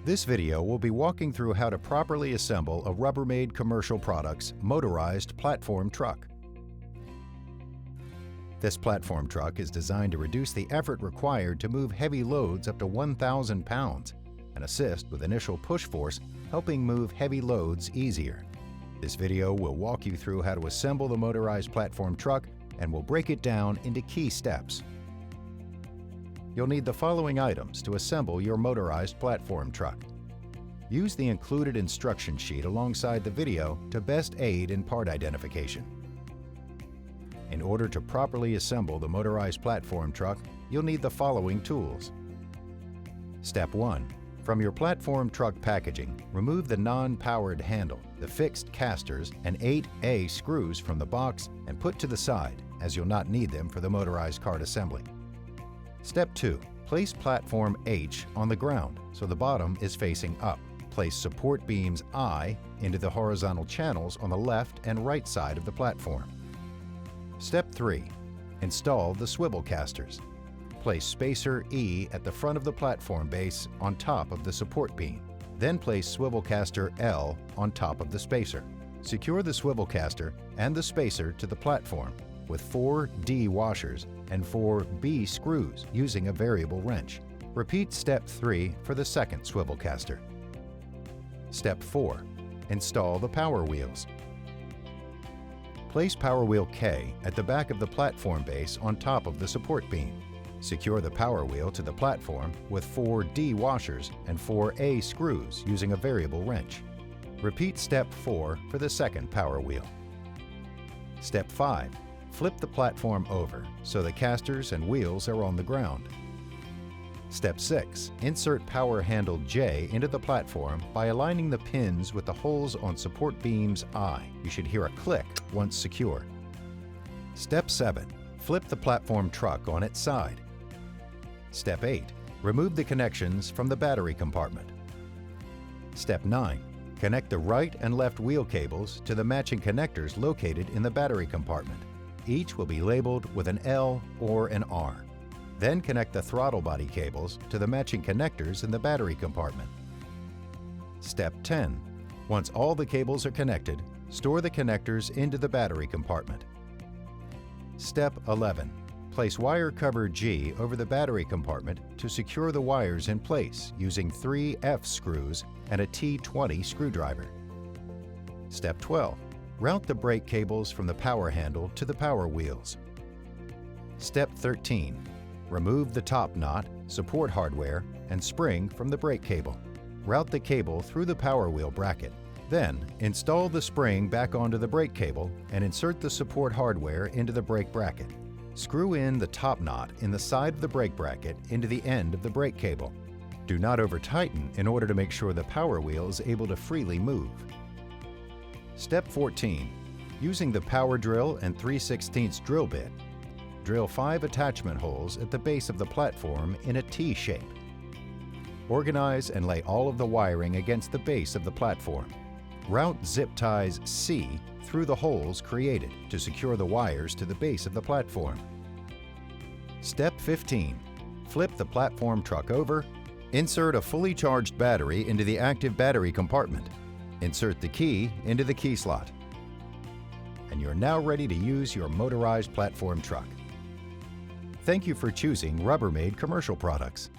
This video will be walking through how to properly assemble a Rubbermaid Commercial Products motorized platform truck. This platform truck is designed to reduce the effort required to move heavy loads up to 1,000 pounds and assist with initial push force, helping move heavy loads easier. This video will walk you through how to assemble the motorized platform truck and will break it down into key steps. You'll need the following items to assemble your motorized platform truck. Use the included instruction sheet alongside the video to best aid in part identification. In order to properly assemble the motorized platform truck, you'll need the following tools. Step 1. From your platform truck packaging, remove the non-powered handle, the fixed casters, and 8A screws from the box and put to the side, as you'll not need them for the motorized cart assembly. Step 2. Place platform H on the ground so the bottom is facing up. Place support beams I into the horizontal channels on the left and right side of the platform. Step 3. Install the swivel casters. Place spacer E at the front of the platform base on top of the support beam. Then place swivel caster L on top of the spacer. Secure the swivel caster and the spacer to the platform with 4 D washers and 4 B screws using a variable wrench. Repeat step 3 for the second swivel caster. Step 4. Install the power wheels. Place power wheel K at the back of the platform base on top of the support beam. Secure the power wheel to the platform with 4 D washers and 4 A screws using a variable wrench. Repeat step 4 for the second power wheel. Step 5. Flip the platform over so the casters and wheels are on the ground. Step 6. Insert power handle J into the platform by aligning the pins with the holes on support beams I. You should hear a click once secure. Step 7. Flip the platform truck on its side. Step 8. Remove the connections from the battery compartment. Step 9. Connect the right and left wheel cables to the matching connectors located in the battery compartment. Each will be labeled with an L or an R. Then connect the throttle body cables to the matching connectors in the battery compartment. Step 10. Once all the cables are connected, store the connectors into the battery compartment. Step 11. Place wire cover G over the battery compartment to secure the wires in place using 3 F screws and a T20 screwdriver. Step 12. Route the brake cables from the power handle to the power wheels. Step 13. Remove the top knot, support hardware, and spring from the brake cable. Route the cable through the power wheel bracket. Then, install the spring back onto the brake cable and insert the support hardware into the brake bracket. Screw in the top knot in the side of the brake bracket into the end of the brake cable. Do not over-tighten in order to make sure the power wheel is able to freely move. Step 14. Using the power drill and 3/16 drill bit, drill 5 attachment holes at the base of the platform in a T shape. Organize and lay all of the wiring against the base of the platform. Route zip ties C through the holes created to secure the wires to the base of the platform. Step 15. Flip the platform truck over. Insert a fully charged battery into the active battery compartment. Insert the key into the key slot. And you're now ready to use your motorized platform truck. Thank you for choosing Rubbermaid Commercial Products.